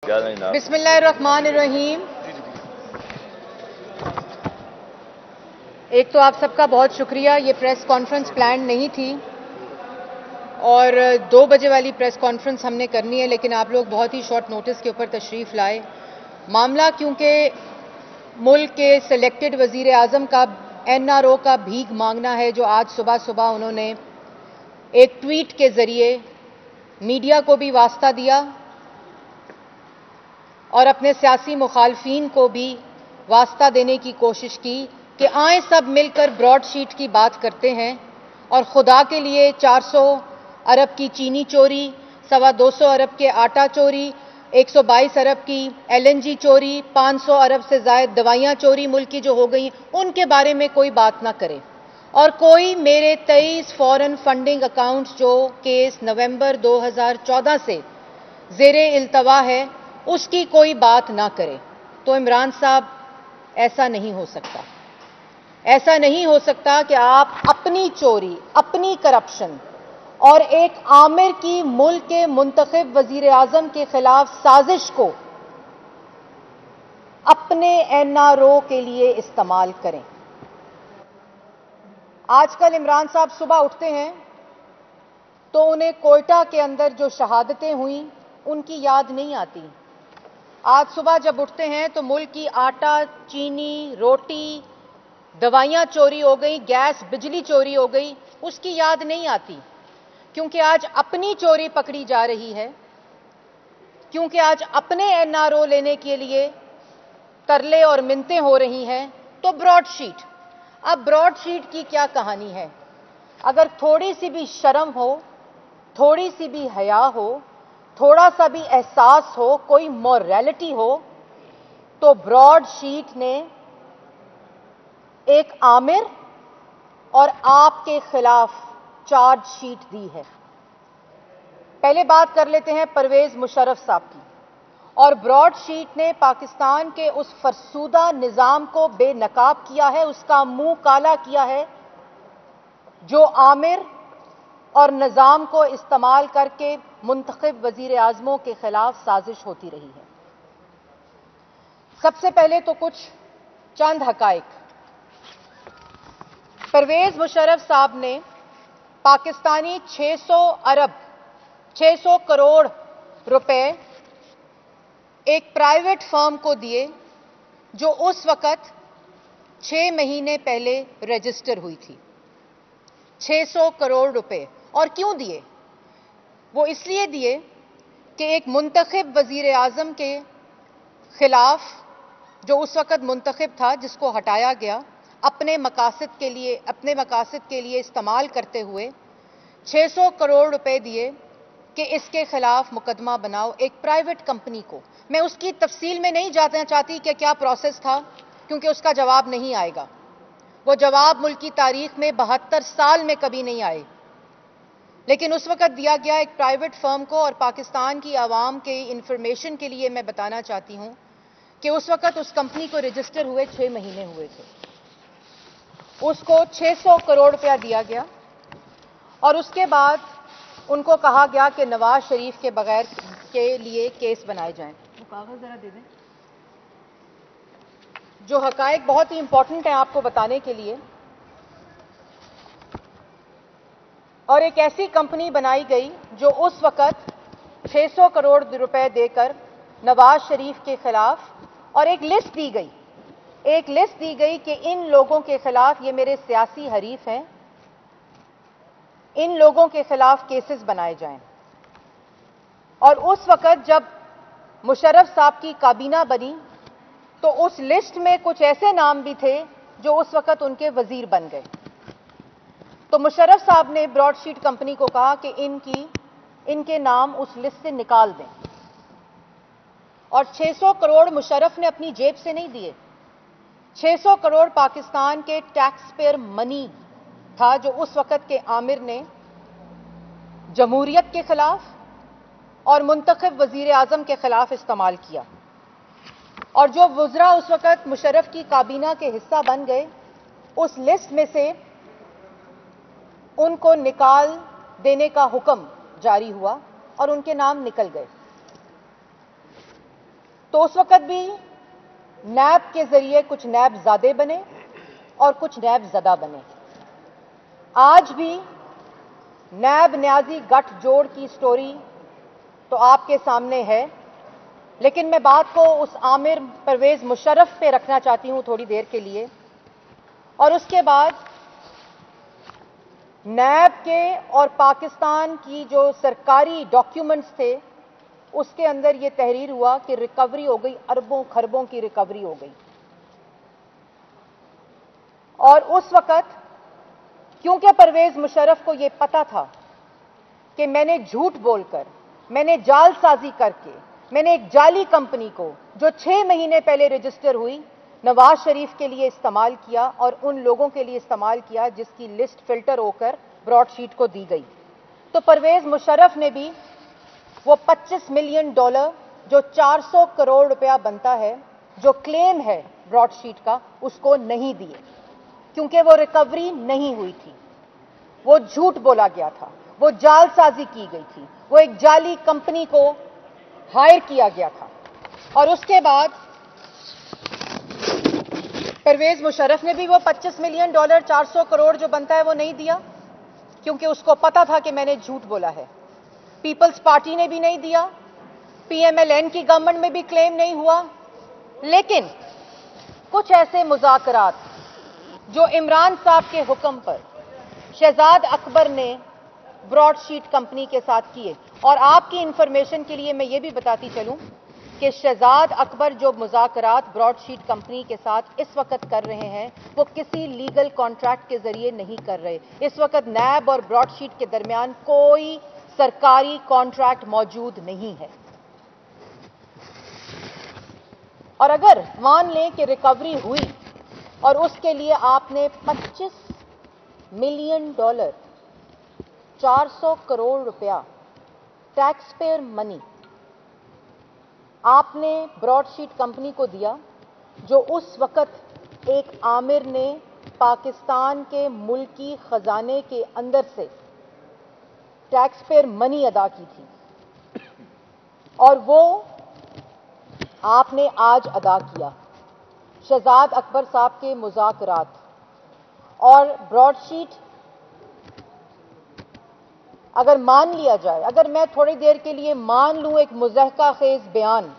बिस्मिल्लाहिर्रहमानिर्रहीम। एक तो आप सबका बहुत शुक्रिया। ये प्रेस कॉन्फ्रेंस प्लान नहीं थी और 2 बजे वाली प्रेस कॉन्फ्रेंस हमने करनी है, लेकिन आप लोग बहुत ही शॉर्ट नोटिस के ऊपर तशरीफ़ लाए। मामला क्योंकि मुल्क के सिलेक्टेड वज़ीर आज़म का NRO का भीख मांगना है, जो आज सुबह सुबह उन्होंने एक ट्वीट के ज़रिए मीडिया को भी वास्ता दिया और अपने सियासी मुखालफीन को भी वास्ता देने की कोशिश की कि आए सब मिलकर ब्रॉडशीट की बात करते हैं और खुदा के लिए 400 अरब की चीनी चोरी, 225 अरब के आटा चोरी, 122 अरब की LNG चोरी, 500 अरब से ज़ायद दवाइयाँ चोरी मुल्क की जो हो गई, उनके बारे में कोई बात ना करे। और कोई मेरे 23 फॉरेन फंडिंग अकाउंट्स जो केस नवंबर 2014 से ज़ेरे इल्तवा है, उसकी कोई बात ना करे। तो इमरान साहब, ऐसा नहीं हो सकता। ऐसा नहीं हो सकता कि आप अपनी चोरी, अपनी करप्शन और एक आमिर की मुल्क के मुंतखब वजीर आजम के खिलाफ साजिश को अपने NRO के लिए इस्तेमाल करें। आजकल इमरान साहब सुबह उठते हैं तो उन्हें कोयटा के अंदर जो शहादतें हुई उनकी याद नहीं आती। आज सुबह जब उठते हैं तो मुल्क की आटा, चीनी, रोटी, दवाइयाँ चोरी हो गई, गैस, बिजली चोरी हो गई, उसकी याद नहीं आती। क्योंकि आज अपनी चोरी पकड़ी जा रही है, क्योंकि आज अपने NRO लेने के लिए तरले और मिन्नतें हो रही हैं। तो ब्रॉडशीट, अब ब्रॉडशीट की क्या कहानी है? अगर थोड़ी सी भी शर्म हो, थोड़ी सी भी हया हो, थोड़ा सा भी एहसास हो, कोई मोरालिटी हो, तो ब्रॉडशीट ने एक आमिर और आपके खिलाफ चार्जशीट दी है। पहले बात कर लेते हैं परवेज मुशर्रफ साहब की। और ब्रॉडशीट ने पाकिस्तान के उस फरसूदा निज़ाम को बेनकाब किया है, उसका मुंह काला किया है, जो आमिर और निज़ाम को इस्तेमाल करके मुंतखब वज़ीर आज़मों के खिलाफ साजिश होती रही है। सबसे पहले तो कुछ चंद हकाइक। परवेज मुशर्रफ साहब ने पाकिस्तानी 600 करोड़ रुपए एक प्राइवेट फर्म को दिए, जो उस वक्त 6 महीने पहले रजिस्टर हुई थी। 600 करोड़ रुपए। और क्यों दिए? वो इसलिए दिए कि एक मुंतखब वजीर आजम के खिलाफ, जो उस वक्त मुंतखब था, जिसको हटाया गया, अपने मकासद के लिए इस्तेमाल करते हुए 600 करोड़ रुपए दिए कि इसके खिलाफ मुकदमा बनाओ एक प्राइवेट कंपनी को। मैं उसकी तफसील में नहीं जाना चाहती कि क्या प्रोसेस था, क्योंकि उसका जवाब नहीं आएगा। वो जवाब मुल्क की तारीख में 72 साल में कभी नहीं आए। लेकिन उस वक्त दिया गया एक प्राइवेट फर्म को। और पाकिस्तान की आवाम के इंफॉर्मेशन के लिए मैं बताना चाहती हूं कि उस वक्त उस कंपनी को रजिस्टर हुए 6 महीने हुए थे। उसको 600 करोड़ रुपया दिया गया और उसके बाद उनको कहा गया कि नवाज शरीफ के बगैर के लिए केस बनाए जाएं। वो कागज जरा दे दें। जो हकायक बहुत ही इंपॉर्टेंट है आपको बताने के लिए। और एक ऐसी कंपनी बनाई गई जो उस वक्त 600 करोड़ रुपए देकर नवाज शरीफ के खिलाफ, और एक लिस्ट दी गई कि इन लोगों के खिलाफ, ये मेरे सियासी हरीफ हैं, इन लोगों के खिलाफ केसेस बनाए जाएं। और उस वक्त जब मुशर्रफ साहब की काबीना बनी तो उस लिस्ट में कुछ ऐसे नाम भी थे जो उस वक्त उनके वजीर बन गए। तो मुशर्रफ साहब ने ब्रॉडशीट कंपनी को कहा कि इनके नाम उस लिस्ट से निकाल दें। और 600 करोड़ मुशर्रफ ने अपनी जेब से नहीं दिए। 600 करोड़ पाकिस्तान के टैक्स पेयर मनी था, जो उस वक्त के आमिर ने जमहूरियत के खिलाफ और मुंतखब वजीर आजम के खिलाफ इस्तेमाल किया। और जो वुज़रा उस वक्त मुशर्रफ की काबीना के हिस्सा बन गए, उस लिस्ट में से उनको निकाल देने का हुक्म जारी हुआ और उनके नाम निकल गए। तो उस वक्त भी नैब के जरिए कुछ नैबजादे बने और कुछ नैबजदा बने। आज भी नैब न्याजी गठजोड़ की स्टोरी तो आपके सामने है, लेकिन मैं बात को उस आमिर परवेज मुशर्रफ पे रखना चाहती हूं थोड़ी देर के लिए। और उसके बाद नैब के और पाकिस्तान की जो सरकारी डॉक्यूमेंट्स थे उसके अंदर यह तहरीर हुआ कि रिकवरी हो गई, अरबों खरबों की रिकवरी हो गई। और उस वक्त क्योंकि परवेज मुशर्रफ को यह पता था कि मैंने झूठ बोलकर, मैंने जालसाजी करके, मैंने एक जाली कंपनी को जो 6 महीने पहले रजिस्टर हुई नवाज शरीफ के लिए इस्तेमाल किया और उन लोगों के लिए इस्तेमाल किया जिसकी लिस्ट फिल्टर होकर ब्रॉडशीट को दी गई। तो परवेज मुशर्रफ ने भी वो $25 मिलियन जो 400 करोड़ रुपया बनता है, जो क्लेम है ब्रॉडशीट का, उसको नहीं दिए, क्योंकि वो रिकवरी नहीं हुई थी, वो झूठ बोला गया था, वो जालसाजी की गई थी, वो एक जाली कंपनी को हायर किया गया था। और उसके बाद परवेज मुशर्रफ ने भी वो $25 मिलियन 400 करोड़ जो बनता है वो नहीं दिया, क्योंकि उसको पता था कि मैंने झूठ बोला है। पीपल्स पार्टी ने भी नहीं दिया, पीएमएलएन की गवर्नमेंट में भी क्लेम नहीं हुआ। लेकिन कुछ ऐसे मुज़ाकरात जो इमरान साहब के हुक्म पर शहजाद अकबर ने ब्रॉडशीट कंपनी के साथ किए, और आपकी इंफॉर्मेशन के लिए मैं ये भी बताती चलूं कि शहजाद अकबर जो मुज़ाकरात ब्रॉडशीट कंपनी के साथ इस वक्त कर रहे हैं वो किसी लीगल कॉन्ट्रैक्ट के जरिए नहीं कर रहे। इस वक्त नैब और ब्रॉडशीट के दरमियान कोई सरकारी कॉन्ट्रैक्ट मौजूद नहीं है। और अगर मान लें कि रिकवरी हुई और उसके लिए आपने $25 मिलियन 400 करोड़ रुपया टैक्स पेयर मनी आपने ब्रॉडशीट कंपनी को दिया, जो उस वक्त एक आमिर ने पाकिस्तान के मुल्की खजाने के अंदर से टैक्स पेयर मनी अदा की थी, और वो आपने आज अदा किया। शहजाद अकबर साहब के मुज़ाकरात और ब्रॉडशीट अगर मान लिया जाए, अगर मैं थोड़ी देर के लिए मान लूं एक मुज़हका खेज बयान,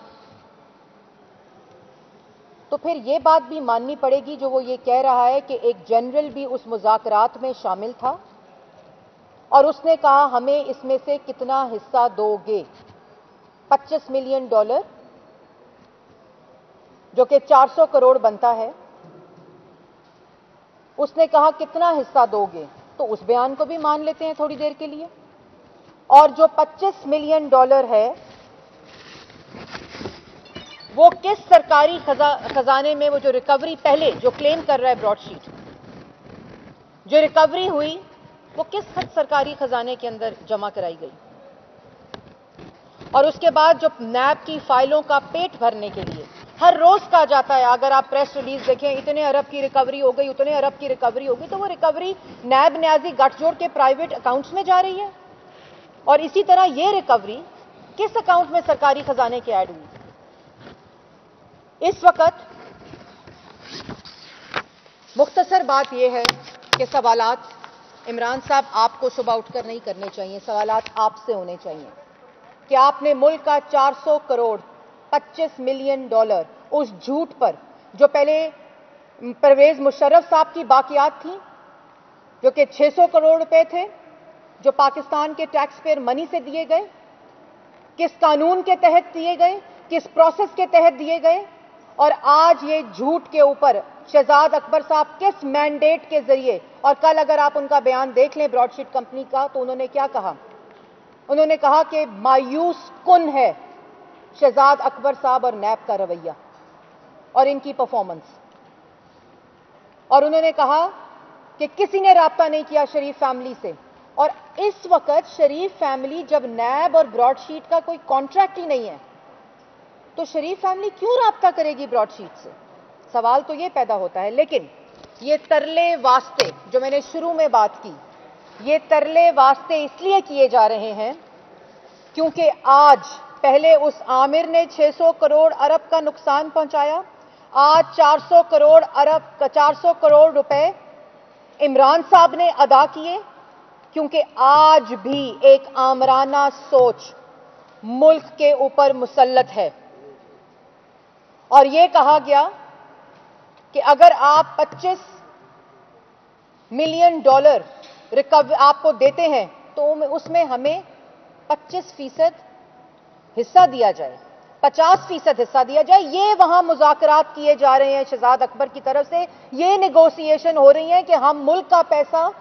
तो फिर यह बात भी माननी पड़ेगी जो वो ये कह रहा है कि एक जनरल भी उस मुज़ाकरात में शामिल था और उसने कहा हमें इसमें से कितना हिस्सा दोगे। $25 मिलियन जो कि 400 करोड़ बनता है, उसने कहा कितना हिस्सा दोगे, तो उस बयान को भी मान लेते हैं थोड़ी देर के लिए। और जो $25 मिलियन है वो किस सरकारी खजाने में, वो जो रिकवरी पहले जो क्लेम कर रहा है ब्रॉडशीट, जो रिकवरी हुई वो किस सरकारी खजाने के अंदर जमा कराई गई। और उसके बाद जो नैब की फाइलों का पेट भरने के लिए हर रोज कहा जाता है, अगर आप प्रेस रिलीज देखें, इतने अरब की रिकवरी हो गई, उतने अरब की रिकवरी हो गई, तो वो रिकवरी नैब न्याजी गठजोड़ के प्राइवेट अकाउंट्स में जा रही है। और इसी तरह ये रिकवरी किस अकाउंट में सरकारी खजाने के ऐड हुई। इस वक्त मुख्तसर बात यह है कि सवालात इमरान साहब आपको सुबह उठकर नहीं करने चाहिए, सवालात आपसे होने चाहिए कि आपने मुल्क का 400 करोड़ $25 मिलियन उस झूठ पर, जो पहले परवेज मुशर्रफ साहब की बाकियात थी जो कि 600 करोड़ रुपए थे, जो पाकिस्तान के टैक्स पेयर मनी से दिए गए, किस कानून के तहत दिए गए, किस प्रोसेस के तहत दिए गए, और आज ये झूठ के ऊपर शहजाद अकबर साहब किस मैंडेट के जरिए। और कल अगर आप उनका बयान देख लें ब्रॉडशीट कंपनी का, तो उन्होंने क्या कहा, उन्होंने कहा कि मायूस कुन है शहजाद अकबर साहब और नैब का रवैया और इनकी परफॉर्मेंस। और उन्होंने कहा कि किसी ने राब्ता नहीं किया शरीफ फैमिली से। और इस वक्त शरीफ फैमिली, जब नैब और ब्रॉडशीट का कोई कॉन्ट्रैक्ट ही नहीं है, तो शरीफ फैमिली क्यों राब्ता करेगी ब्रॉडशीट से? सवाल तो ये पैदा होता है। लेकिन ये तरले वास्ते जो मैंने शुरू में बात की, ये तरले वास्ते इसलिए किए जा रहे हैं क्योंकि आज पहले उस आमिर ने 600 करोड़ अरब का नुकसान पहुंचाया, आज 400 करोड़ रुपए इमरान साहब ने अदा किए, क्योंकि आज भी एक आमराना सोच मुल्क के ऊपर मुसल्लत है। और यह कहा गया कि अगर आप $25 मिलियन आपको देते हैं तो उसमें हमें 25% हिस्सा दिया जाए, 50% हिस्सा दिया जाए। ये वहां मुज़ाकरात किए जा रहे हैं शहजाद अकबर की तरफ से, ये नेगोशिएशन हो रही है कि हम मुल्क का पैसा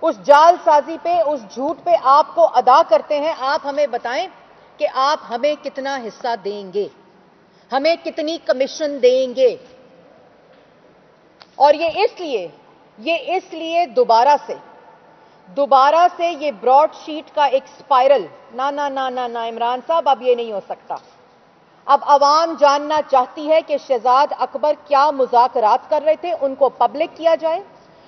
उस जालसाजी पे, उस झूठ पे आपको अदा करते हैं। आप हमें बताएं कि आप हमें कितना हिस्सा देंगे, हमें कितनी कमीशन देंगे। और ये इसलिए दोबारा से ये ब्रॉडशीट का एक स्पाइरल, ना इमरान साहब, अब ये नहीं हो सकता। अब अवाम जानना चाहती है कि शहजाद अकबर क्या मुज़ाकरात कर रहे थे, उनको पब्लिक किया जाए।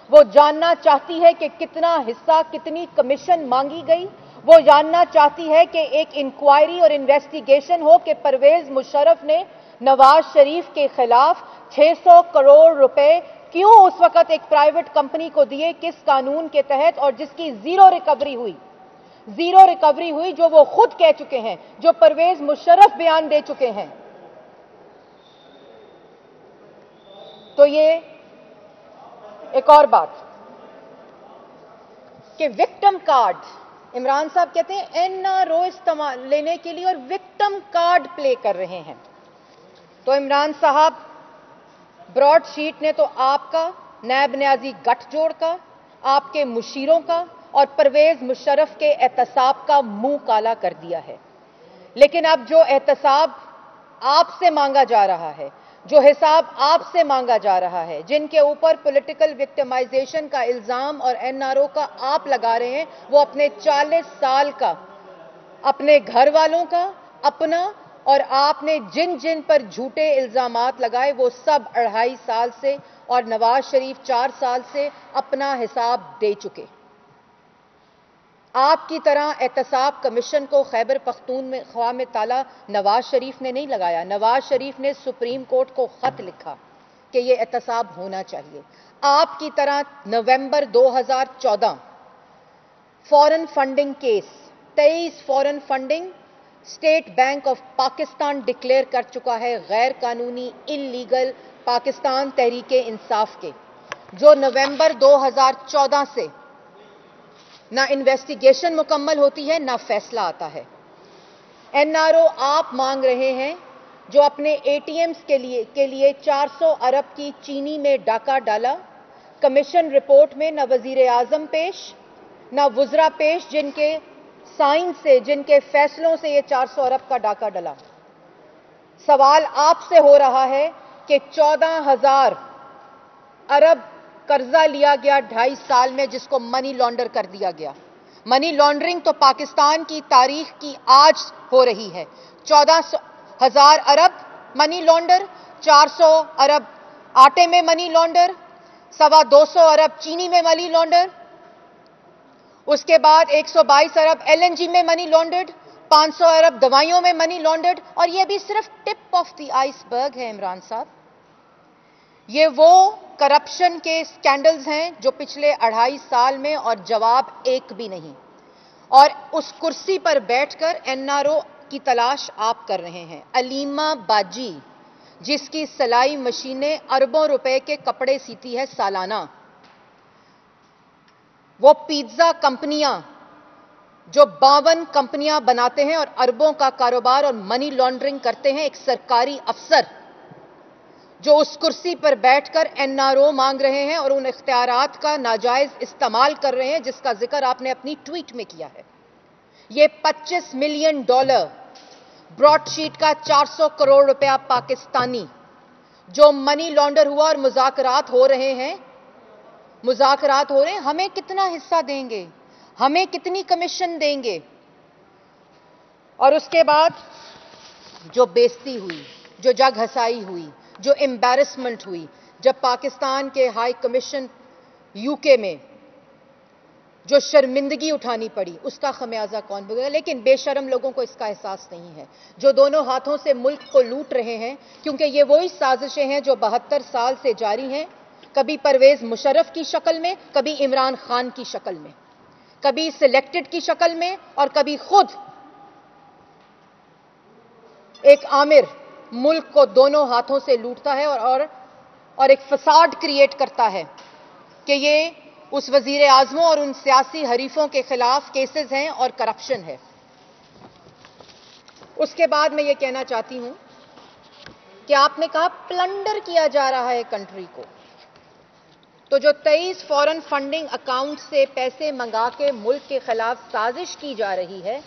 वो जानना चाहती है कि कितना हिस्सा, कितनी कमीशन मांगी गई। वो जानना चाहती है कि एक इंक्वायरी और इन्वेस्टिगेशन हो कि परवेज मुशर्रफ ने नवाज शरीफ के खिलाफ 600 करोड़ रुपए क्यों उस वक्त एक प्राइवेट कंपनी को दिए, किस कानून के तहत, और जिसकी जीरो रिकवरी हुई, जो वो खुद कह चुके हैं, जो परवेज मुशर्रफ बयान दे चुके हैं। तो ये एक और बात कि विक्टिम कार्ड, इमरान साहब कहते हैं एनआरओ इस्तेमाल लेने के लिए और विक्टिम कार्ड प्ले कर रहे हैं। तो इमरान साहब, ब्रॉडशीट ने तो आपका, नैब न्याजी गठजोड़ का, आपके मुशीरों का और परवेज मुशर्रफ के एहतसाब का मुंह काला कर दिया है। लेकिन अब जो एहतसाब आपसे मांगा जा रहा है, जो हिसाब आपसे मांगा जा रहा है, जिनके ऊपर पॉलिटिकल विक्टिमाइजेशन का इल्जाम और एनआरओ का आप लगा रहे हैं, वो अपने 40 साल का, अपने घर वालों का, अपना, और आपने जिन जिन पर झूठे इल्जामात लगाए वो सब 2.5 साल से और नवाज शरीफ 4 साल से अपना हिसाब दे चुके। आपकी तरह एहतसाब कमीशन को खैबर पख्तूनख्वा में ताला नवाज शरीफ ने नहीं लगाया। नवाज शरीफ ने सुप्रीम कोर्ट को खत लिखा कि यह एहतसाब होना चाहिए। आपकी तरह नवंबर 2014 foreign funding case, 23 foreign funding state bank of Pakistan declare कर चुका है गैर कानूनी, इल्लीगल, पाकिस्तान तहरीके इंसाफ के, जो नवंबर 2014 से ना इन्वेस्टिगेशन मुकम्मल होती है, ना फैसला आता है। एनआरओ आप मांग रहे हैं, जो अपने एटीएम्स के लिए 400 अरब की चीनी में डाका डाला। कमीशन रिपोर्ट में ना वजीर आजम पेश, ना वुज़रा पेश, जिनके साइन से, जिनके फैसलों से ये 400 अरब का डाका डला। सवाल आपसे हो रहा है कि 14,000 अरब कर्जा लिया गया 2.5 साल में, जिसको मनी लॉन्डर कर दिया गया। मनी लॉन्ड्रिंग तो पाकिस्तान की तारीख की आज हो रही है। 14,000 अरब मनी लॉन्डर, 400 अरब आटे में मनी लॉन्डर, 225 अरब चीनी में मनी लॉन्डर, उसके बाद 122 अरब एलएनजी में मनी लॉन्डर्ड, 500 अरब दवाइयों में मनी लॉन्डर्ड। और यह भी सिर्फ टिप ऑफ द आइसबर्ग है इमरान साहब। ये वो करप्शन के स्कैंडल्स हैं जो पिछले 2.5 साल में, और जवाब एक भी नहीं। और उस कुर्सी पर बैठकर एनआरओ की तलाश आप कर रहे हैं। अलीमा बाजी, जिसकी सिलाई मशीनें अरबों रुपए के कपड़े सीती है सालाना, वो पिज्जा कंपनियां जो 52 कंपनियां बनाते हैं और अरबों का कारोबार और मनी लॉन्ड्रिंग करते हैं, एक सरकारी अफसर जो उस कुर्सी पर बैठकर एनआरओ मांग रहे हैं और उन इख्तियारात का नाजायज इस्तेमाल कर रहे हैं, जिसका जिक्र आपने अपनी ट्वीट में किया है। ये $25 मिलियन ब्रॉडशीट का 400 करोड़ रुपया पाकिस्तानी जो मनी लॉन्डर हुआ और मुज़ाकरात हो रहे हैं, हमें कितना हिस्सा देंगे, हमें कितनी कमीशन देंगे। और उसके बाद जो बेइज्जती हुई, जो जग हसाई हुई, जो एम्बैरेसमेंट हुई, जब पाकिस्तान के हाई कमीशन यूके में جو شرمندگی اٹھانی پڑی اس کا خمیازہ کون بھگے گا؟ لیکن بے شرم لوگوں کو اس کا احساس نہیں ہے جو دونوں ہاتھوں سے ملک کو لوٹ رہے ہیں، کیونکہ یہ وہی سازشیں ہیں جو 72 سال سے جاری ہیں، کبھی پرویز مشرف کی شکل میں، کبھی عمران خان کی شکل میں، کبھی سلیکٹڈ کی شکل میں، اور کبھی خود ایک آمر ملک کو دونوں ہاتھوں سے لوٹتا ہے اور ایک فساد کریٹ کرتا ہے کہ یہ اس وزیر اعظموں اور ان سیاسی حریفوں کے خلاف کیسز ہیں اور کرپشن ہے۔ اس کے بعد میں یہ کہنا چاہتی ہوں کہ آپ نے کہا پلنڈر کیا جا رہا ہے کنٹری کو، تو جو 23 فورن فنڈنگ اکاؤنٹ سے پیسے منگا کے ملک کے خلاف سازش کی جا رہی ہے،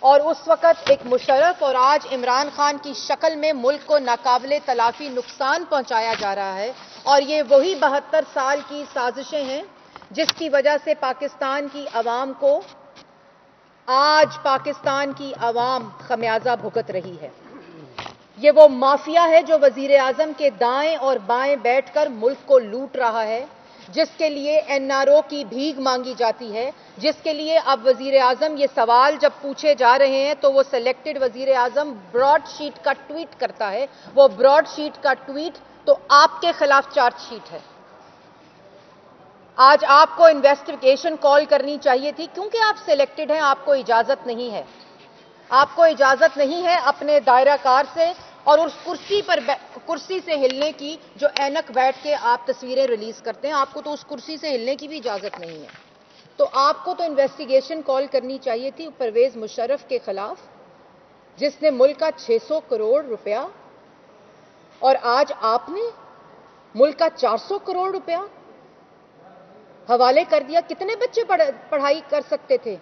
اور اس وقت ایک مشرف اور آج عمران خان کی شکل میں ملک کو ناقابل تلافی نقصان پہنچایا جا رہا ہے، اور یہ وہی 72 سال کی سازشیں ہیں جس کی وجہ سے پاکستان کی عوام کو آج پاکستان کی عوام خمیازہ بھگت رہی ہے۔ یہ وہ مافیا ہے جو وزیر اعظم کے دائیں اور بائیں بیٹھ کر ملک کو لوٹ رہا ہے، جس کے لیے این آر او کی بھیک مانگی جاتی ہے، جس کے لیے اب وزیر اعظم یہ سوال جب پوچھے جا رہے ہیں تو وہ سلیکٹڈ وزیر اعظم براڈ شیٹ کا ٹویٹ کرتا ہے۔ وہ براڈ شیٹ کا ٹویٹ تو آپ کے خلاف چارج شیٹ ہے۔ آج آپ کو انویسٹیگیشن کال کرنی چاہیے تھی، کیونکہ آپ سلیکٹڈ ہیں، آپ کو اجازت نہیں ہے، آپ کو اجازت نہیں ہے اپنے دائرہ کار سے اور اس کرسی سے ہلنے کی جو اینک بیٹھ کے آپ تصویریں ریلیز کرتے ہیں، آپ کو تو اس کرسی سے ہلنے کی بھی اجازت نہیں ہے۔ تو آپ کو تو انویسٹیگیشن کال کرنی چاہیے تھی پرویز مشرف کے خلاف، جس نے ملک کا 600 کروڑ روپیہ، اور آج آپ نے ملک کا 400 کروڑ روپیہ حوالے کر دیا۔ کتنے بچے پڑھائی کر سکتے تھے؟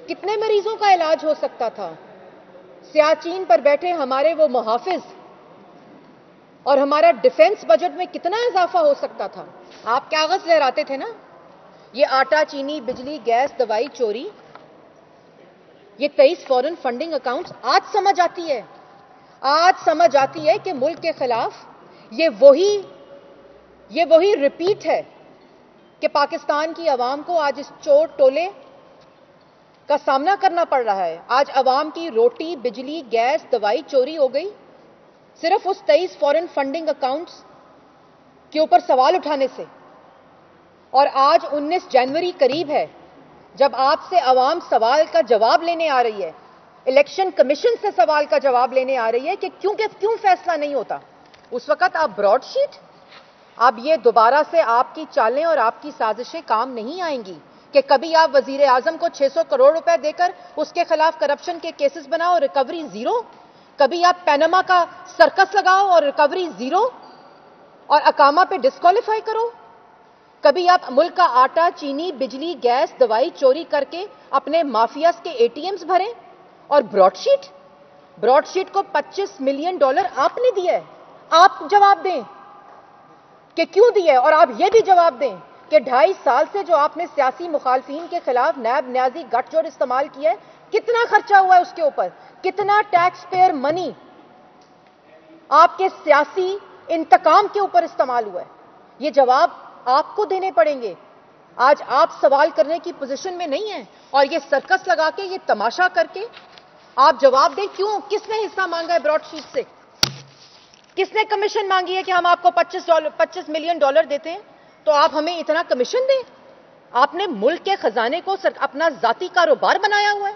کتنے مریضوں کا علاج ہو سکتا تھا؟ سیاچین پر بیٹھے ہمارے وہ محافظ اور ہمارا ڈیفنس بجٹ میں کتنا اضافہ ہو سکتا تھا؟ آپ کاغذ لہراتے تھے نا۔ یہ آٹا، چینی، بجلی، گیس، دوائی چوری، یہ 23 فورن فنڈنگ اکاؤنٹس آج سمجھ آتی ہے، آج سمجھ آتی ہے کہ ملک کے خلاف یہ وہی ریپیٹ ہے کہ پاکستان کی عوام کو آج اس چور ٹولے کا سامنا کرنا پڑ رہا ہے۔ آج عوام کی روٹی، بجلی، گیس، دوائی چوری ہو گئی صرف اس 23 فورن فنڈنگ اکاؤنٹس کے اوپر سوال اٹھانے سے۔ اور آج 19 جنوری قریب ہے، جب آپ سے عوام سوال کا جواب لینے آ رہی ہے، الیکشن کمیشن سے سوال کا جواب لینے آ رہی ہے کہ کیوں فیصلہ نہیں ہوتا، اس وقت آپ براڈ شیٹ، اب یہ دوبارہ سے آپ کی چالیں اور آپ کی سازشیں کام نہیں آئیں گی کہ کبھی آپ وزیر اعظم کو 600 کروڑ روپے دے کر اس کے خلاف کرپشن کے کیسز بناؤ اور ریکوری زیرو، کبھی آپ پیناما کا سرکس لگاؤ اور ریکوری زیرو اور اقامہ پہ ڈسکوالیفائی کرو، کبھی آپ ملک کا آٹا، چینی، بجلی، گیس، دوائی چوری کر کے اپنے مافیاز کے اے ٹی ایمز بھریں، اور براڈ شیٹ کو $25 ملین آپ نے دیا ہے۔ آپ جواب دیں کہ کیوں دیا ہے، اور آپ یہ بھی جواب دیں کہ 2.5 سال سے جو آپ نے سیاسی مخالفین کے خلاف نیب نیازی گٹھ جوڑ استعمال کیا ہے، کتنا خرچہ ہوا ہے اس کے اوپر، کتنا ٹیکس پیئر منی آپ کے سیاسی انتقام کے اوپر استعمال ہوا ہے، یہ جواب آپ کو دینے پڑیں گے۔ آج آپ سوال کرنے کی پوزیشن میں نہیں ہیں، اور یہ سرکس لگا کے، یہ تماشا کر کے آپ جواب دیں کیوں، کس نے حصہ مانگا ہے براڈ شیٹ سے، کس نے کمیشن مانگی ہے کہ ہم آپ کو $25 ملین دیتے ہیں تو آپ ہمیں اتنا کمیشن دیں۔ آپ نے ملک کے خزانے کو اپنا ذاتی کاروبار بنایا ہوا ہے۔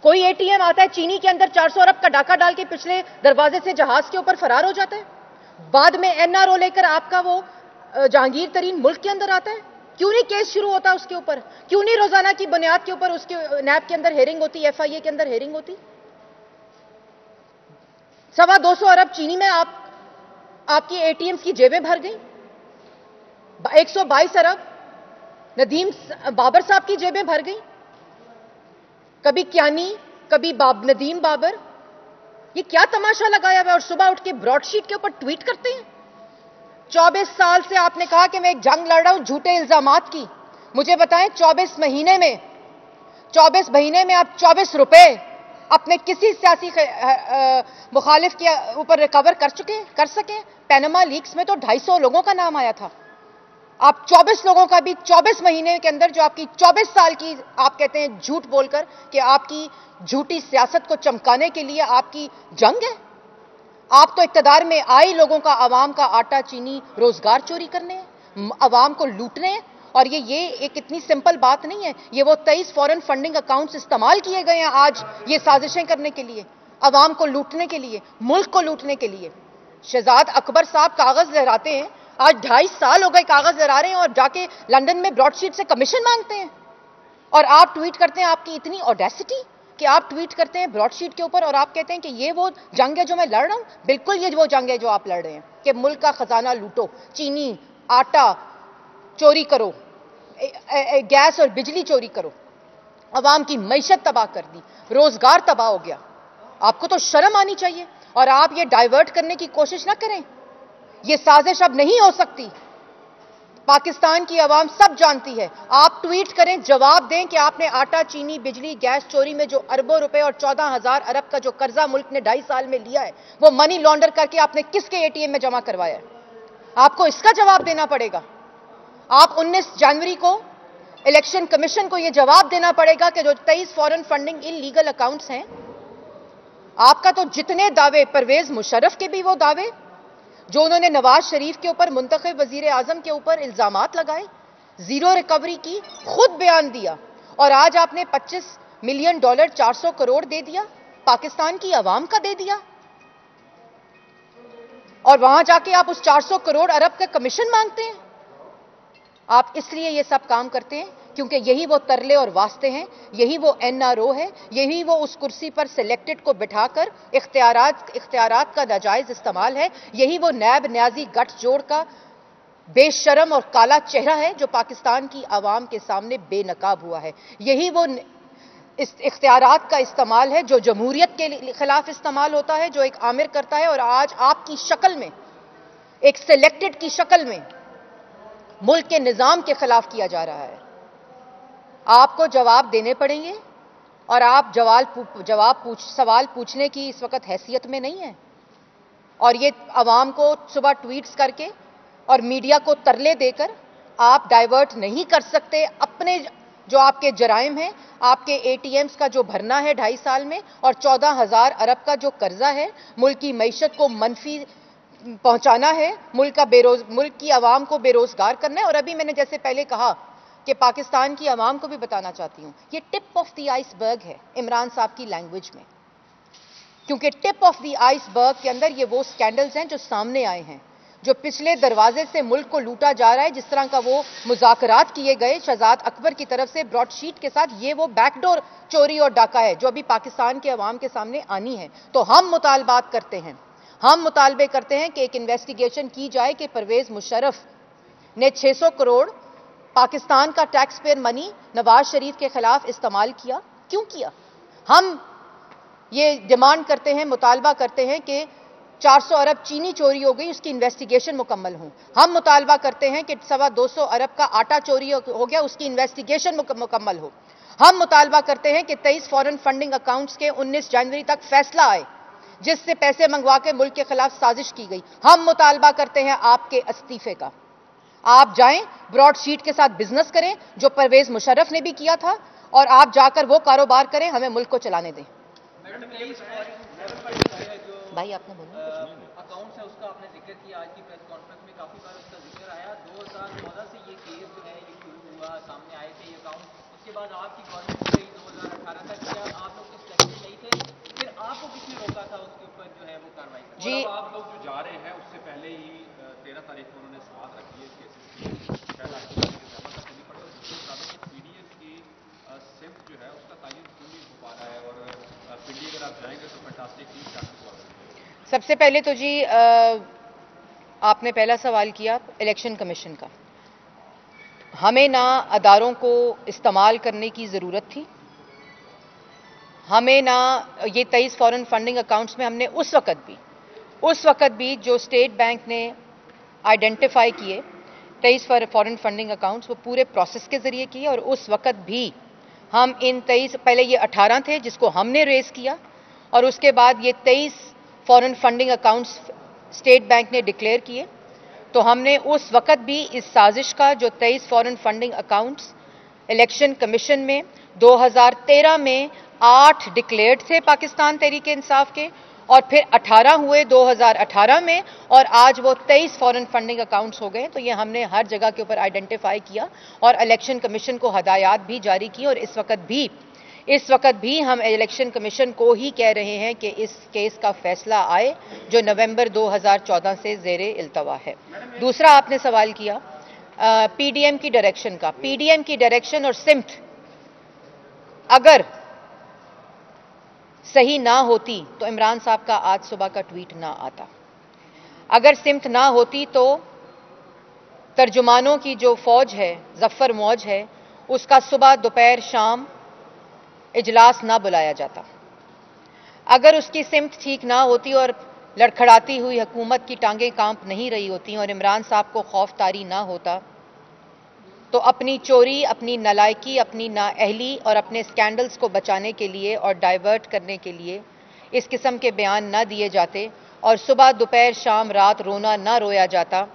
کوئی اے ٹی ایم آتا ہے چینی کے اندر 400 ارب کا ڈاکہ ڈال کے پچھلے دروازے سے جہاز کے اوپر فرار ہو جاتا ہے، بعد میں این آر او لے کر آپ کا وہ جہانگیر ترین ملک کے اندر آتا ہے، کیوں نہیں کیس شروع ہوتا اس کے اوپر، کیوں نہیں روزانہ کی بنیاد کے اوپر اس کے نیب کے اندر ہیرنگ ہوتی، ایف آئی اے کے اندر ہیرنگ ہوتی۔ 225 ارب چینی میں آپ کی اے ٹی ایمز کی جیبیں بھر گئیں، 122 ارب ندیم بابر صاحب کی جیبیں بھر گئیں، کبھی کیانی، کبھی ندیم بابر، یہ کیا تماشا لگایا ہوا ہے، اور صبح اٹھ کے براڈ شیٹ کے اوپر ٹویٹ کرتے ہیں۔ 24 سال سے آپ نے کہا کہ میں ایک جنگ لڑ رہا ہوں جھوٹے الزامات کی، مجھے بتائیں 24 مہینے میں آپ 24 روپے اپنے کسی سیاسی مخالف کے اوپر ریکور کر سکیں؟ پیناما لیکس میں تو 250 لوگوں کا نام آیا تھا، आप 24 लोगों का भी 24 महीने के अंदर, जो आपकी 24 साल की आप कहते हैं झूठ बोलकर कि आपकी झूठी सियासत को चमकाने के लिए आपकी जंग है। आप तो इक्तदार में आए लोगों का, आवाम का आटा चीनी रोजगार चोरी करने हैं, आवाम को लूटने हैं। और ये एक इतनी सिंपल बात नहीं है। ये वो 23 फॉरेन फंडिंग अकाउंट्स इस्तेमाल किए गए हैं आज ये साजिशें करने के लिए, आवाम को लूटने के लिए, मुल्क को लूटने के लिए। शहजाद अकबर साहब कागज लहराते हैं, आज 2.5 साल हो गए कागज लहरा रहे हैं, और जाके लंदन में ब्रॉडशीट से कमीशन मांगते हैं। और आप ट्वीट करते हैं, आपकी इतनी ऑडेसिटी कि आप ट्वीट करते हैं ब्रॉडशीट के ऊपर और आप कहते हैं कि ये वो जंग है जो मैं लड़ रहा हूं। बिल्कुल ये वो जंग है जो आप लड़ रहे हैं कि मुल्क का खजाना लूटो, चीनी आटा चोरी करो, गैस और बिजली चोरी करो, अवाम की मईशत तबाह कर दी, रोजगार तबाह हो गया। आपको तो शर्म आनी चाहिए। और आप ये डाइवर्ट करने की कोशिश ना करें। ये साजिश अब नहीं हो सकती। पाकिस्तान की आवाम सब जानती है। आप ट्वीट करें, जवाब दें कि आपने आटा चीनी बिजली गैस चोरी में जो अरबों रुपए और 14,000 अरब का जो कर्जा मुल्क ने 2.5 साल में लिया है, वो मनी लॉन्डर करके आपने किसके एटीएम में जमा करवाया है? आपको इसका जवाब देना पड़ेगा। आप 19 जनवरी को इलेक्शन कमीशन को यह जवाब देना पड़ेगा कि जो 23 फॉरेन फंडिंग इलीगल अकाउंट्स हैं, आपका तो जितने दावे, परवेज मुशर्रफ के भी वो दावे जो उन्होंने नवाज शरीफ के ऊपर, मुंतखब वजीर आजम के ऊपर इल्जामात लगाए, जीरो रिकवरी की, खुद बयान दिया। और आज आपने $25 मिलियन 400 करोड़ दे दिया, पाकिस्तान की आवाम का दे दिया। और वहां जाके आप उस 400 करोड़ अरब का कमीशन मांगते हैं। आप इसलिए ये सब काम करते हैं क्योंकि यही वो तरले और वास्ते हैं, यही वो एनआरओ है, यही वो उस कुर्सी पर सिलेक्टेड को बिठाकर इख्तियारात का नाजायज इस्तेमाल है, यही वो नैब न्याजी गठजोड़ का बेशरम और काला चेहरा है जो पाकिस्तान की आवाम के सामने बेनकाब हुआ है। यही वो इस इख्तियारात का इस्तेमाल है जो जमहूरियत के खिलाफ इस्तेमाल होता है, जो एक आमिर करता है और आज आपकी शक्ल में, एक सिलेक्टेड की शक्ल में मुल्क के निजाम के खिलाफ किया जा रहा है। आपको जवाब देने पड़ेंगे और आप सवाल पूछने की इस वक्त हैसियत में नहीं है। और ये आवाम को सुबह ट्वीट्स करके और मीडिया को तरले देकर आप डाइवर्ट नहीं कर सकते अपने जो आपके जराइम हैं, आपके एटीएम्स का जो भरना है 2.5 साल में, और 14,000 अरब का जो कर्जा है, मुल्क की मईशत को मनफी पहुंचाना है, मुल्क की आवाम को बेरोजगार करना है। और अभी मैंने जैसे पहले कहा कि पाकिस्तान की आवाम को भी बताना चाहती हूं, ये टिप ऑफ द आइसबर्ग है इमरान साहब की लैंग्वेज में, क्योंकि टिप ऑफ द आइसबर्ग के अंदर ये वो स्कैंडल्स हैं जो सामने आए हैं, जो पिछले दरवाजे से मुल्क को लूटा जा रहा है। जिस तरह का वो मुज़ाकरात किए गए शहजाद अकबर की तरफ से ब्रॉडशीट के साथ, ये वो बैकडोर चोरी और डाका है जो अभी पाकिस्तान के अवाम के सामने आनी है। तो हम मुतालबात करते हैं, हम मुतालबे करते हैं कि एक इन्वेस्टिगेशन की जाए कि परवेज मुशर्रफ ने 600 करोड़ पाकिस्तान का tax payer money Nawaz Sharif के खिलाफ इस्तेमाल किया, क्यों किया। हम ये डिमांड करते हैं, मुतालबा करते हैं कि 400 अरब चीनी चोरी हो गई, उसकी इन्वेस्टिगेशन मुकम्मल हो। हम मुतालबा करते हैं कि 250 अरब का आटा चोरी हो गया, उसकी इन्वेस्टिगेशन मुकम्मल हो। हम मुतालबा करते हैं कि 23 फॉरेन फंडिंग अकाउंट्स के 19 जनवरी तक फैसला आए जिससे पैसे मंगवा के मुल्क के खिलाफ साजिश की गई। हम मुतालबा करते हैं आपके इस्तीफे का। आप जाएं, ब्रॉडशीट के साथ बिजनेस करें जो परवेज मुशर्रफ ने भी किया था, और आप जाकर वो कारोबार करें, हमें मुल्क को चलाने दें। भाई आपने बोला अकाउंट्स है उसका आपने जिक्र किया, आज की प्रेस कॉन्फ्रेंस में काफी बार उसका जिक्र आया। 2014 से ये केस जो है ये शुरू हुआ, सामने आए थे ये अकाउंट, उसके बाद आपकी गवर्नमेंट गई 2018 तक, क्या आप लोग कुछ सिलेक्टेड नहीं थे, फिर आपको किसने रोका था उसके ऊपर जो है वो कार्रवाई करने? जी, आप लोग जो जा रहे हैं उससे पहले ही 13 तारीख को उन्होंने समाअत रखी है केसेस की, शायद आपको करनी पड़े, और जिसके मुताबिक पीडीएस की सिम्स जो है उसका तायन क्यों नहीं हो पा रहा है, और पिंडी अगर आप जाएंगे तो फैंटास्टिक न्यूज़ क्या हुआ। सबसे पहले तो जी आपने पहला सवाल किया इलेक्शन कमीशन का। हमें ना अदारों को इस्तेमाल करने की ज़रूरत थी, हमें ना ये 23 फॉरेन फंडिंग अकाउंट्स में हमने उस वक़्त भी जो स्टेट बैंक ने आइडेंटिफाई किए 23 फॉरेन फंडिंग अकाउंट्स, वो पूरे प्रोसेस के ज़रिए किए। और उस वक़्त भी हम इन 23, पहले ये 18 थे जिसको हमने रेज़ किया, और उसके बाद ये 23 foreign funding accounts state bank ने डिक्लेयर किए। तो हमने उस वक्त भी इस साजिश का जो 23 foreign funding accounts election commission में 2013 में 8 डिक्लेयर्ड थे पाकिस्तान तहरीक इंसाफ के, और फिर 18 हुए 2018 में, और आज वो 23 फॉरेन फंडिंग अकाउंट्स हो गए। तो ये हमने हर जगह के ऊपर आइडेंटिफाई किया और इलेक्शन कमीशन को हदायत भी जारी की, और इस वक्त भी हम इलेक्शन कमीशन को ही कह रहे हैं कि इस केस का फैसला आए जो नवंबर 2014 से ज़ेरे इल्तवा है। दूसरा आपने सवाल किया पीडीएम की डायरेक्शन का। पीडीएम की डायरेक्शन और सिम्ट अगर सही ना होती तो इमरान साहब का आज सुबह का ट्वीट ना आता। अगर सिम्ट ना होती तो तर्जुमानों की जो फौज है, जफर मौज है, उसका सुबह दोपहर शाम इजलास ना बुलाया जाता। अगर उसकी सिम्त ठीक ना होती और लड़खड़ाती हुई हुकूमत की टांगें कांप नहीं रही होती और इमरान साहब को खौफ तारी ना होता, तो अपनी चोरी, अपनी नालायकी, अपनी नाअहली और अपने स्कैंडल्स को बचाने के लिए और डाइवर्ट करने के लिए इस किस्म के बयान ना दिए जाते और सुबह दोपहर शाम रात रोना ना रोया जाता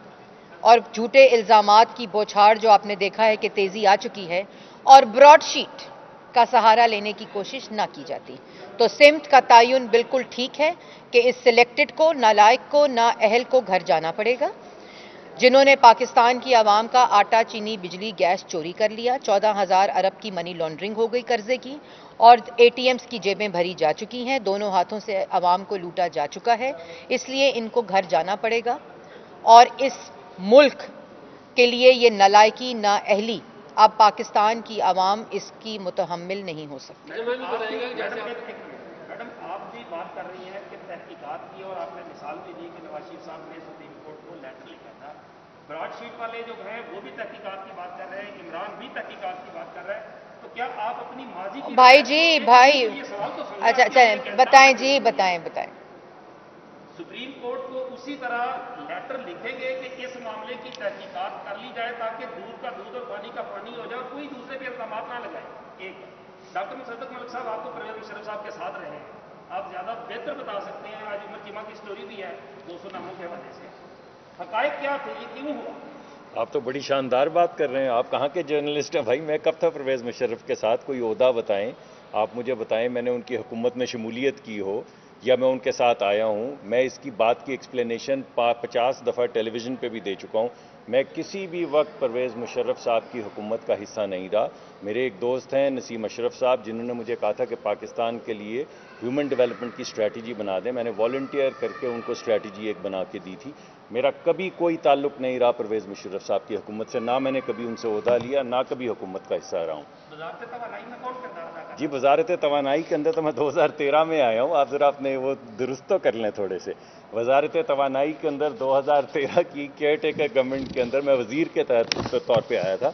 और झूठे इल्ज़ामात की बौछार जो आपने देखा है कि तेज़ी आ चुकी है और ब्रॉडशीट का सहारा लेने की कोशिश ना की जाती। तो सिम्त का तयन बिल्कुल ठीक है कि इस सिलेक्टेड को, नालायक को, नाअहल को घर जाना पड़ेगा, जिन्होंने पाकिस्तान की आवाम का आटा, चीनी, बिजली, गैस चोरी कर लिया। 14,000 अरब की मनी लॉन्ड्रिंग हो गई कर्जे की और एटीएम्स की जेबें भरी जा चुकी हैं, दोनों हाथों से आवाम को लूटा जा चुका है। इसलिए इनको घर जाना पड़ेगा और इस मुल्क के लिए ये नालायकी, नाअहली अब पाकिस्तान की आवाम इसकी मुतहम्मिल नहीं हो सकती। मैडम आप भी बात कर रही हैं कि तहकीकात की, और आपने मिसाल भी दी कि नवाज शरीफ साहब ने सुप्रीम कोर्ट को लेटर लिखा था। ब्रॉडशीट वाले जो हैं वो भी तहकीकात की बात कर रहे हैं, इमरान भी तहकीकात की बात कर रहे हैं। तो क्या आप अपनी माजी की भाई जी भाई अच्छा बताएं जी, बताएं। सुप्रीम कोर्ट को उसी तरह लेटर लिखेंगे कि इस मामले की तहकीकात कर ली जाए ताकि दूध का दूध और पानी का पानी हो जाए और कोई दूसरे पे इल्जाम ना लगाए। एक डॉक्टर मुसद्दक मलिक साहब आप तो परवेज मुशर्रफ साहब के साथ रहे हैं, आप ज्यादा बेहतर बता सकते हैं। आज उमर जिमा की स्टोरी भी है 200 नामों के हवाले से, हकायक क्या थे, ये क्यों हुआ? आप तो बड़ी शानदार बात कर रहे हैं। आप कहाँ के जर्नलिस्ट हैं भाई? मैं कब था परवेज मुशर्रफ के साथ? कोई ओहदा बताएं, आप मुझे बताएं मैंने उनकी हुकूमत में शमूलियत की हो या मैं उनके साथ आया हूं। मैं इसकी बात की एक्सप्लेनेशन 50 दफ़ा टेलीविज़न पे भी दे चुका हूं। मैं किसी भी वक्त परवेज़ मुशर्रफ साहब की हुकूमत का हिस्सा नहीं रहा। मेरे एक दोस्त हैं नसीम अशरफ साहब, जिन्होंने मुझे कहा था कि पाकिस्तान के लिए ह्यूमन डेवलपमेंट की स्ट्रैटेजी बना दें। मैंने वॉलंटियर करके उनको स्ट्रैटेजी एक बना के दी थी। मेरा कभी कोई ताल्लुक नहीं रहा परवेज़ मुशर्रफ साहब की हुकूमत से, ना मैंने कभी उनसे ओहदा लिया, ना कभी हुकूमत का हिस्सा रहा हूँ। जी, वजारत तवानाई के अंदर तो मैं 2013 में आया हूँ। आप ज़रा अपने वो दुरुस्त तो कर लें थोड़े से। वजारत तवानाई के अंदर 2013 की केयर टेकर गवर्नमेंट के अंदर मैं वज़ीर के तौर पे आया था,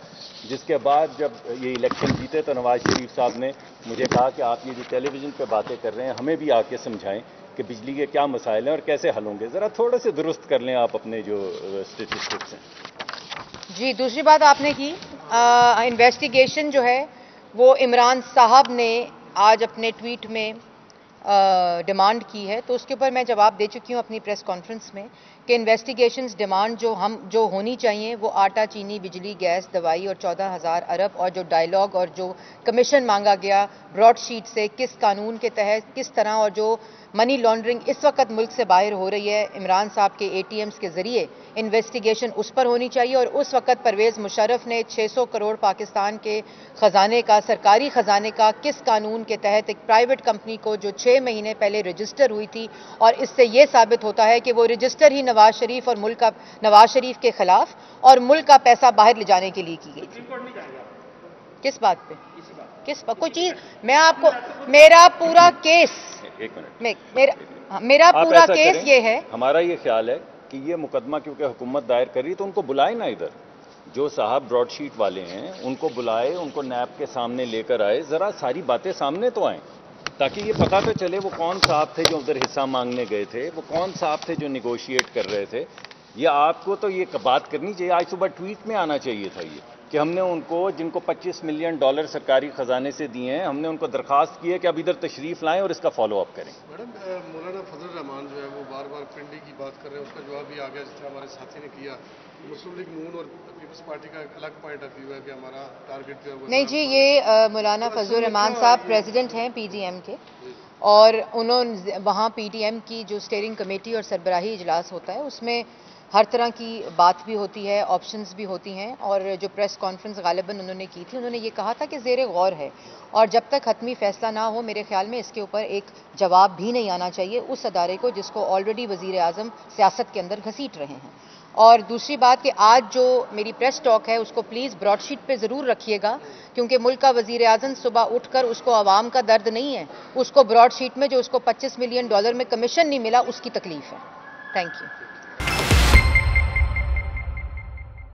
जिसके बाद जब ये इलेक्शन जीते तो नवाज शरीफ साहब ने मुझे कहा कि आप ये जो टेलीविज़न पे बातें कर रहे हैं हमें भी आके समझाएं कि बिजली के क्या मसाइल हैं और कैसे हल होंगे। ज़रा थोड़े से दुरुस्त कर लें आप अपने जो स्टेटिस्टिक्स हैं। जी, दूसरी बात आपने की इन्वेस्टिगेशन जो है वो इमरान साहब ने आज अपने ट्वीट में डिमांड की है, तो उसके ऊपर मैं जवाब दे चुकी हूँ अपनी प्रेस कॉन्फ्रेंस में कि इन्वेस्टिगेशंस डिमांड जो होनी चाहिए वो आटा, चीनी, बिजली, गैस, दवाई और 14,000 अरब, और जो डायलॉग और जो कमीशन मांगा गया ब्रॉडशीट से किस कानून के तहत किस तरह, और जो मनी लॉन्ड्रिंग इस वक्त मुल्क से बाहर हो रही है इमरान साहब के एटीएम्स के जरिए, इन्वेस्टिगेशन उस पर होनी चाहिए। और उस वक्त परवेज़ मुशर्रफ ने 600 करोड़ पाकिस्तान के खजाने का, सरकारी खजाने का, किस कानून के तहत एक प्राइवेट कंपनी को जो 6 महीने पहले रजिस्टर हुई थी, और इससे यह साबित होता है कि वो रजिस्टर ही नवाज शरीफ और मुल्क का नवाज शरीफ के खिलाफ और मुल्क का पैसा बाहर ले जाने के लिए की गई थी। किस बात पे? किस पर? कोई चीज मैं आपको, मेरा पूरा केस, मेरा पूरा केस ये है। हमारा ये ख्याल है कि ये मुकदमा क्योंकि हुकूमत दायर कर रही तो उनको बुलाए ना, इधर जो साहब ब्रॉडशीट वाले हैं उनको बुलाए, उनको नैब के सामने लेकर आए, जरा सारी बातें सामने तो आए ताकि ये पता तो चले वो कौन साहब थे जो उधर हिस्सा मांगने गए थे, वो कौन साहब थे जो निगोशिएट कर रहे थे। ये आपको तो ये बात करनी चाहिए, आज सुबह ट्वीट में आना चाहिए था ये کہ ہم نے ان کو جن کو $25 ملین سرکاری خزانے سے دیے ہیں، ہم نے ان کو درخواست کی ہے کہ اب ادھر تشریف لائیں اور اس کا فالو اپ کریں۔ میڈم مولانا فضل الرحمان جو ہے وہ بار بار پنڈی کی بات کر رہے ہیں، اس کا جواب بھی آ گیا جس طرح ہمارے ساتھی نے کیا۔ مسلم لیگ نون اور پیپلز پارٹی کا ایک الگ پوائنٹ آف ویو ہے کہ ہمارا ٹارگیٹ جو ہے وہ نہیں جی، یہ مولانا فضل الرحمان صاحب پریزیڈنٹ ہیں پی ڈی ایم کے، اور وہاں پی ڈی ایم کی جو اسٹیئرنگ کمیٹی اور سربراہی اجلاس ہوتا ہے اس میں ہر طرح کی بات بھی ہوتی ہے، آپشنز بھی ہوتی ہیں، اور جو پریس کانفرنس غالباً انہوں نے کی تھی انہوں نے یہ کہا تھا کہ زیر غور ہے، اور جب تک حتمی فیصلہ نہ ہو میرے خیال میں اس کے اوپر ایک جواب بھی نہیں آنا چاہیے اس ادارے کو جس کو آلریڈی وزیر اعظم سیاست کے اندر گھسیٹ رہے ہیں۔ اور دوسری بات کہ آج جو میری پریس ٹاک ہے اس کو پلیز براڈ شیٹ پہ ضرور رکھیے گا، کیونکہ ملک کا وزیر اعظم صبح اٹھ کر اس کو عوام کا درد نہیں ہے، اس کو براڈ شیٹ میں جو اس کو $25 ملین میں کمیشن نہیں ملا اس کی تکلیف ہے۔ Thank you.